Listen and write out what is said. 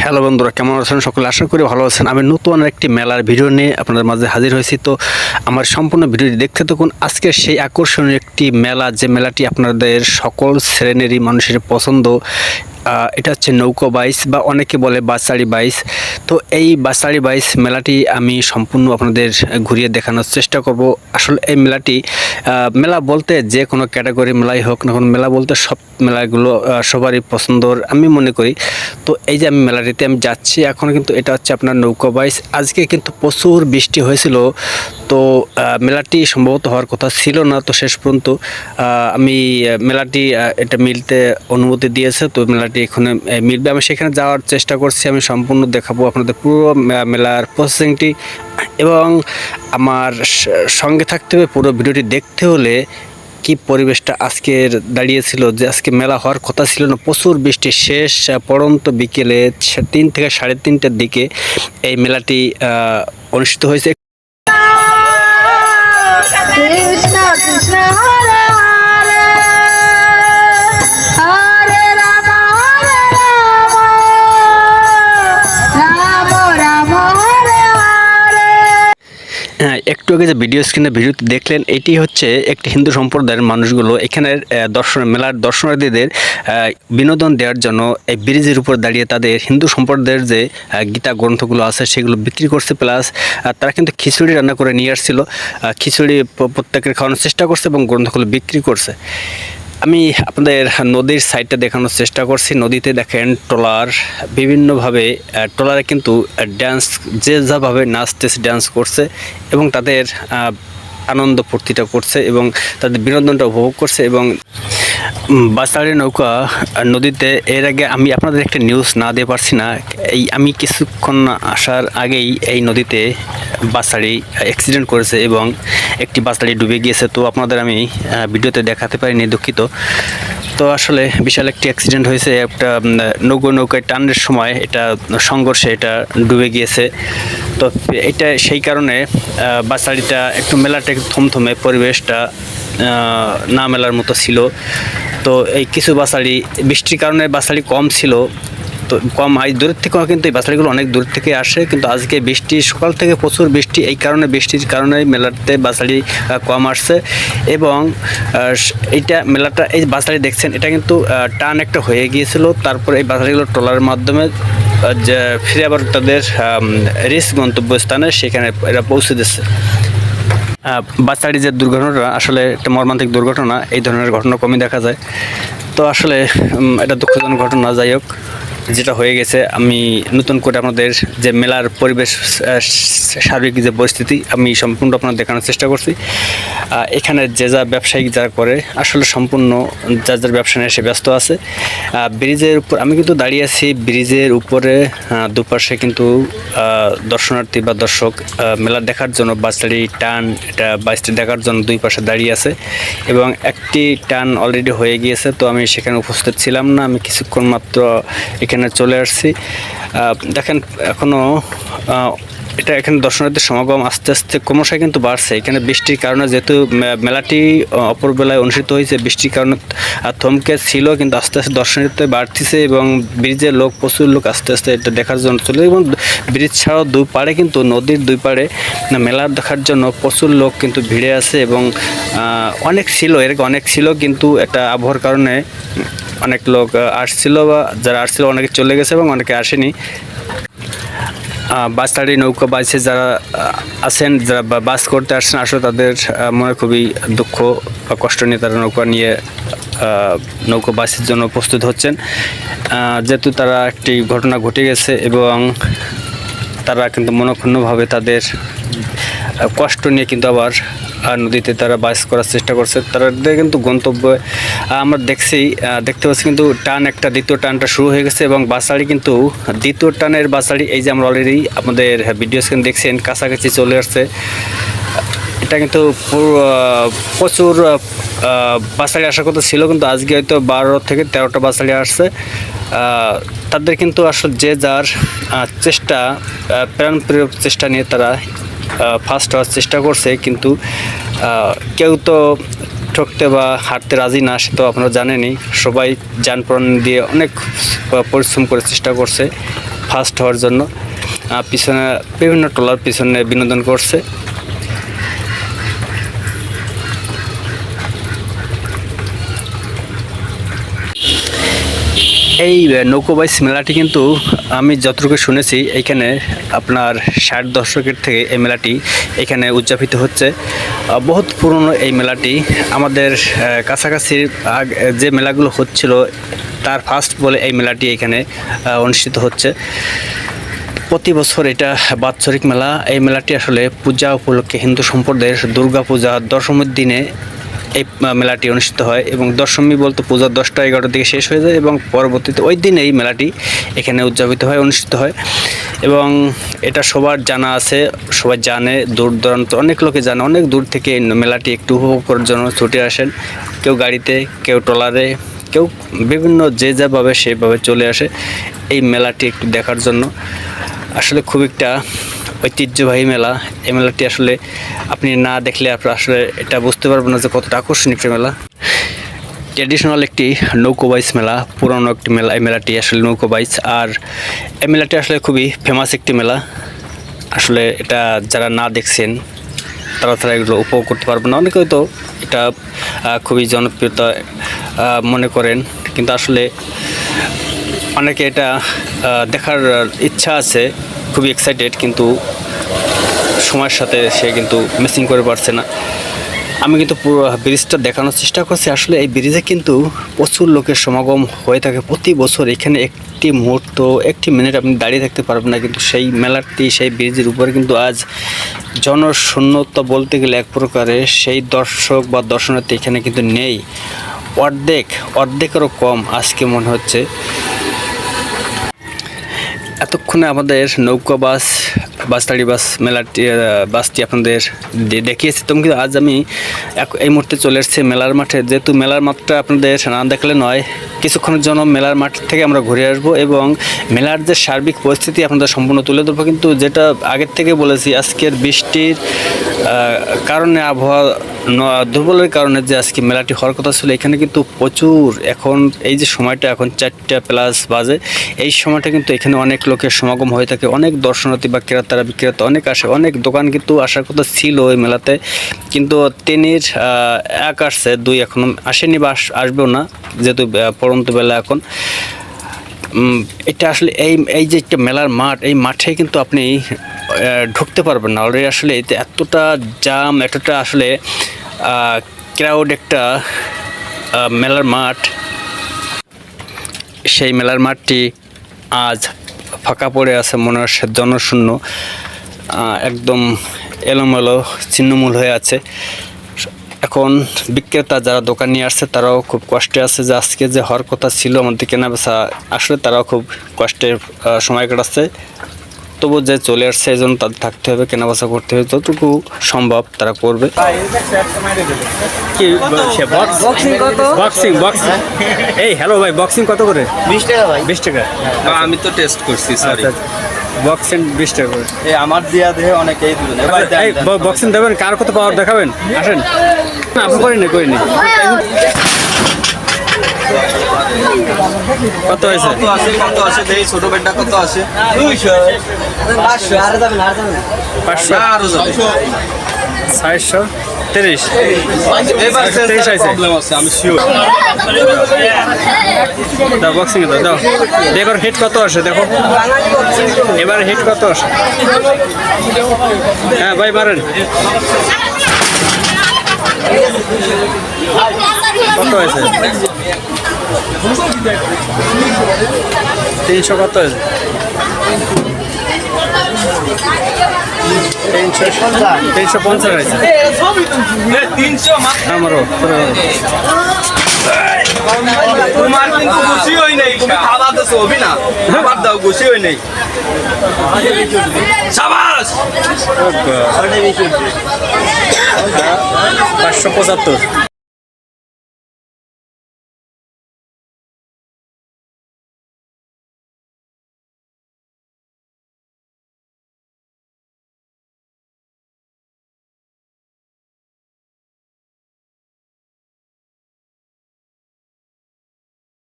Hello বন্ধুরা, কেমন আছেন? সকলে আশা করি ভালো আছেন। আমি নতুন একটি মেলার ভিডিও নিয়ে আপনাদের মাঝে হাজির হয়েছি। তো আমার সম্পূর্ণ ভিডিওটি দেখতে থাকুন। আজকে সেই আকর্ষণীয় একটি মেলা, যে মেলাটি আপনাদের সকল শ্রেণীরই মানুষের পছন্দ। এটা হচ্ছে নৌকা বাইচ বা অনেকে বলে বাঁশাড়ি বাইচ। তো এই বাঁশাড়ি বাইচ মেলাটি আমি সম্পূর্ণ আপনাদের ঘুরিয়ে দেখানোর চেষ্টা করব। আসলে এই মেলাটি মেলা বলতে যে কোনো ক্যাটাগরি মেলাই হোক না, কোনো মেলা বলতে সব মেলাগুলো সবারই পছন্দর আমি মনে করি। তো এই যে আমি মেলাটিতে আমি যাচ্ছি এখন, কিন্তু এটা হচ্ছে আপনার নৌকা বাইচ। আজকে কিন্তু প্রচুর বৃষ্টি হয়েছিল, তো মেলাটি সম্ভবত হওয়ার কথা ছিল না। তো শেষ পর্যন্ত আমি মেলাটি এটা মিলতে অনুমতি দিয়েছে, তো মেলাটি এখানে মিলবে। আমি সেখানে যাওয়ার চেষ্টা করছি, আমি সম্পূর্ণ দেখাবো আপনাদের পুরো মেলার প্রসেসিংটি, এবং আমার সঙ্গে থাকতে হবে। পুরো ভিডিওটি দেখতে হলে কি পরিবেশটা আজকের দাঁড়িয়েছিল, যে আজকে মেলা হওয়ার কথা ছিল না, প্রচুর বৃষ্টি, শেষ পড়ন্ত বিকেলে 3 থেকে 3:30টার দিকে এই মেলাটি অনুষ্ঠিত হয়েছে। কৃষ্ণ কৃষ্ণ হরে হরে হরে রাম রাম রাম হরে হরে। একটু আগে যে ভিডিওতে দেখলেন, এটি হচ্ছে একটি হিন্দু সম্প্রদায়ের মানুষগুলো এখানের মেলার দর্শনার্থীদের বিনোদন দেওয়ার জন্য এই ব্রিজের উপর দাঁড়িয়ে তাদের হিন্দু সম্প্রদায়ের যে গীতা গ্রন্থগুলো আছে সেগুলো বিক্রি করছে। প্লাস তারা কিন্তু খিচুড়ি রান্না করে নিয়ে আসছিল, খিচুড়ি প্রত্যেকের খাওয়ানোর চেষ্টা করছে এবং গ্রন্থগুলো বিক্রি করছে। আমি আপনাদের নদীর সাইডটা দেখানোর চেষ্টা করছি। নদীতে দেখেন ট্রলার, বিভিন্নভাবে ট্রলারে কিন্তু ড্যান্স, যে যাভাবে নাচতেছে, ড্যান্স করছে এবং তাদের আনন্দ ফুর্তিটা করছে এবং তাদের বিনোদনটা উপভোগ করছে। এবং বাঁশাড়ি নৌকা নদীতে, এর আগে আমি আপনাদের একটা নিউজ না দিয়ে পারছি না, আমি কিছুক্ষণ আসার আগেই এই নদীতে বাঁশাড়ি অ্যাক্সিডেন্ট করেছে এবং একটি বাঁশাড়ি ডুবে গিয়েছে। তো আপনাদের আমি ভিডিওতে দেখাতে পারিনি, দুঃখিত। তো আসলে বিশাল একটি অ্যাক্সিডেন্ট হয়েছে, একটা নৌকায় টানের সময় এটা সংঘর্ষে এটা ডুবে গিয়েছে। তো এটা সেই কারণে বাঁশাড়িটা একটু মেলাটা একটু থমথমে, পরিবেশটা না মেলার মতো ছিল। তো এই কিছু বাঁশাড়ি, বৃষ্টির কারণে বাঁশাড়ি কম ছিল, তো কম দূরের থেকেও, কিন্তু এই বাঁশাড়িগুলো অনেক দূর থেকে আসে। কিন্তু আজকে বৃষ্টি, সকাল থেকে প্রচুর বৃষ্টি, এই কারণে বৃষ্টির কারণে মেলাতে বাঁশাড়ি কম আসছে। এবং এইটা মেলাটা, এই বাঁশাড়ি দেখছেন, এটা কিন্তু টান একটা হয়ে গিয়েছিল। তারপর এই বাঁশাড়িগুলো ট্রলারের মাধ্যমে যে ফিরে আবার তাদের রিস্ক গন্তব্যস্থানে সেখানে এরা পৌঁছে দিচ্ছে। বাঁশাড়ি যে দুর্ঘটনাটা আসলে একটা মর্মান্তিক দুর্ঘটনা, এই ধরনের ঘটনা কমই দেখা যায়। তো আসলে এটা দুঃখজনক ঘটনা। যাই হোক, যেটা হয়ে গেছে, আমি নতুন করে আপনাদের যে মেলার পরিবেশ, সার্বিক যে পরিস্থিতি, আমি সম্পূর্ণ আপনার দেখানোর চেষ্টা করছি। এখানে যে যা ব্যবসায়িক যারা করে, আসলে সম্পূর্ণ যার যার ব্যবসা নিয়ে সে ব্যস্ত আছে। ব্রিজের উপর আমি কিন্তু দাঁড়িয়ে আছি, ব্রিজের উপরে দুপাশে কিন্তু দর্শনার্থী বা দর্শক মেলা দেখার জন্য বাঁশাড়ি টান, এটা বাইচটি দেখার জন্য দুই পাশে দাঁড়িয়ে আছে এবং একটি টান অলরেডি হয়ে গিয়েছে। তো আমি সেখানে উপস্থিত ছিলাম না, আমি কিছুক্ষণ মাত্র এখানে চলে আসছি। দেখেন এখনও এটা, এখানে দর্শনার্থীর সমাগম আস্তে আস্তে ক্রমশই কিন্তু বাড়ছে। এখানে বৃষ্টির কারণে, যেহেতু মেলাটি অপরবেলায় অনুষ্ঠিত হয়েছে, বৃষ্টির কারণে থমকে ছিল, কিন্তু আস্তে আস্তে দর্শনার্থী বাড়তেছে এবং ব্রিজের লোক, প্রচুর লোক আস্তে আস্তে এটা দেখার জন্য চলে। এবং ব্রিজ ছাড়াও দুই পাড়ে, কিন্তু নদীর দুই পাড়ে মেলা দেখার জন্য প্রচুর লোক কিন্তু ভিড়ে আছে এবং অনেক ছিল, এরকম অনেক ছিল, কিন্তু একটা আবহাওয়ার কারণে অনেক লোক আসছিল, বা যারা আসছিল অনেকে চলে গেছে এবং অনেকে আসেনি। বাঁশাড়ি নৌকা বাইচে যারা আছেন, যারা বাস করতে আসছেন, আসলে তাদের মনে খুবই দুঃখ বা কষ্ট নিয়ে তারা নৌকা বাইচের জন্য প্রস্তুত হচ্ছেন, যেহেতু তারা একটি ঘটনা ঘটে গেছে এবং তারা কিন্তু মনক্ষুণ্ণভাবে তাদের কষ্ট নিয়ে কিন্তু আবার নদীতে তারা বাস করার চেষ্টা করছে। তাদের কিন্তু গন্তব্যে আমরা দেখতে পাচ্ছি কিন্তু টান, একটা দ্বিতীয় টানটা শুরু হয়ে গেছে এবং বাঁশাড়ি কিন্তু দ্বিতীয় টানের বাঁশাড়ি, এই যে আমরা অলরেডি আপনাদের ভিডিও স্ক্রিন দেখছেন, কাছাকাছি চলে আসছে। এটা কিন্তু প্রচুর বাঁশাড়ি আসার কথা ছিল, কিন্তু আজকে হয়তো 12 থেকে 13টা বাঁশাড়ি আসছে। তাদের কিন্তু আসলে যে যার চেষ্টা, প্রাণপ্রিয় চেষ্টা নিয়ে তারা ফার্স্ট হওয়ার চেষ্টা করছে, কিন্তু কেউ তো ঠকতে বা হারতে রাজি না, সে তো আপনারা জানেনই। সবাই যান প্রাণ দিয়ে অনেক পরিশ্রম করে চেষ্টা করছে ফার্স্ট হওয়ার জন্য পিছনে বিভিন্ন ট্রলার পিছনে বিনোদন করছে। এই নৌকোবাইজ মেলাটি কিন্তু আমি যতটুকু শুনেছি এইখানে আপনার 60 দশকের থেকে এই মেলাটি এখানে উদযাপিত হচ্ছে। বহুত পুরনো এই মেলাটি, আমাদের কাছাকাছি যে মেলাগুলো হচ্ছিল তার ফার্স্ট বলে এই মেলাটি এখানে অনুষ্ঠিত হচ্ছে। প্রতি বছর এটা বাৎসরিক মেলা। এই মেলাটি আসলে পূজা উপলক্ষে হিন্দু সম্প্রদায়ের দুর্গা পূজা দশমীর দিনে এই মেলাটি অনুষ্ঠিত হয় এবং দশমী বলতে পূজা 10টা 11টার দিকে শেষ হয়ে যায় এবং পরবর্তীতে ওই দিন এই মেলাটি এখানে উদযাপিত হয়, অনুষ্ঠিত হয়। এবং এটা সবার জানা আছে, সবাই জানে, দূর দূরান্ত অনেক লোকে জানে, অনেক দূর থেকে এই মেলাটি একটু উপভোগ করার জন্য ছুটে আসেন। কেউ গাড়িতে, কেউ ট্রলারে, কেউ বিভিন্ন যে যেভাবে সেভাবে চলে আসে এই মেলাটি একটু দেখার জন্য। আসলে খুব একটা ঐতিহ্যবাহী মেলা। এই মেলাটি আসলে আপনি না দেখলে আপনার আসলে এটা বুঝতে পারবেন না যে কতটা আকর্ষণীয় একটি মেলা। ট্র্যাডিশনাল একটি নৌকোবাইজ মেলা, পুরনো একটি মেলা এই মেলাটি আসলে নৌকোবাইজ। আর এই মেলাটি আসলে খুবই ফেমাস একটি মেলা। আসলে এটা যারা না দেখছেন তারা এগুলো উপভোগ করতে পারবেন না। অনেকে হয়তো এটা খুবই জনপ্রিয়তা মনে করেন, কিন্তু আসলে অনেকে এটা দেখার ইচ্ছা আছে, খুবই এক্সাইটেড, কিন্তু সময়ের সাথে সে কিন্তু মিসিং করে পারছে না। আমি কিন্তু পুরো ব্রিজটা দেখানোর চেষ্টা করছি। আসলে এই ব্রিজে কিন্তু প্রচুর লোকের সমাগম হয়ে থাকে প্রতি বছর। এখানে একটি মুহূর্ত, একটি মিনিট আপনি দাঁড়িয়ে থাকতে পারবেন না, কিন্তু সেই মেলাটি, সেই ব্রিজের উপরে কিন্তু আজ জনশূন্যতা বলতে গেলে এক প্রকারে সেই দর্শক বা দর্শনার্থী এখানে কিন্তু নেই। অর্ধেকেরও কম আজকে মনে হচ্ছে। এতক্ষণে আমাদের নৌকা বাসটাড়ি বাস মেলাটি বাসটি আপনাদের দেখিয়েছি। তো কিন্তু আজ আমি এই মুহূর্তে চলে এসেছি মেলার মাঠে। যেহেতু মেলার মাঠটা আপনাদের না দেখলে নয়, কিছুক্ষণের জন্য মেলার মাঠ থেকে আমরা ঘুরে আসবো এবং মেলার যে সার্বিক পরিস্থিতি আপনাদের সম্পূর্ণ তুলে ধরবো। কিন্তু যেটা আগের থেকে বলেছি, আজকের বৃষ্টির কারণে, আবহাওয়া দুর্বলের কারণে যে আজকে মেলাটি হওয়ার কথা ছিল, এখানে কিন্তু প্রচুর, এখন এই যে সময়টা এখন 4টা প্লাস বাজে, এই সময়টা কিন্তু এখানে অনেক লোকের সমাগম হয়ে থাকে। অনেক দর্শনার্থী বা ক্রেতারা বিক্রেতা অনেক আসে, অনেক দোকান কিন্তু আসার কথা ছিল ওই মেলাতে, কিন্তু 3-এর 1 আসছে, 2 এখনও আসেনি বা আসবেও না, যেহেতু পড়ন্ত বেলা এখন। এটা আসলে এই যে একটা মেলার মাঠ, এই মাঠে কিন্তু আপনি ঢুকতে পারবেন না অলরেডি। আসলে এতে এতটা জাম, এতটা আসলে ক্রাউড একটা মেলার মাঠ। সেই মেলার মাঠটি আজ ফাঁকা পড়ে আছে, মনে হচ্ছে জনশূন্য, একদম এলোমেলো ছিন্নমূল হয়ে আছে। এখন বিক্রেতা যারা দোকান নিয়ে আসছে তারাও খুব কষ্টে আছে, যে আজকে যে হওয়ার কথা ছিল আমাদের কেনা বেচা, আসলে তারাও খুব কষ্টের সময় কাটাচ্ছে। তবু যে চলে আসছে এই জন্য তাদের থাকতে হবে, কেনা বেচা করতে হবে, যতটুকু সম্ভব তারা করবে। বক্সিং এই হ্যালো ভাই, বক্সিং কত করে? 20 টাকা ভাই। 20 টাকা। আমি তো টেস্ট করছি, সরি। বক্সিং 20 টাকা করে। এই আমার দিয়া দেহে অনেকেই দিবেন। এই বক্সিং দেবেন, কার কত পাওয়ার দেখাবেন? আসেন না, আপনি করিনি। কত হয়েছে? কত আছে দেই, ছোট বেডটা কত আছে? 200 500 আর যাবেন 500 আরো যাবে 430। এবার প্রবলেম আছে, আমি শিওর। দাও বক্সিং দাও। এবার হিট কত আসে দেখো, এবার হিট কত আসে? হ্যাঁ ভাই মারেন। কত হয়েছে? 300 কত হয়েছে? 350 হয়েছে। 300 আমারও তোমার কিন্তু খুশি হই নাই, তুমি খাবার দাও হবি না, খাবার দাও, খুশি হই নাই। শাবাশ। 575।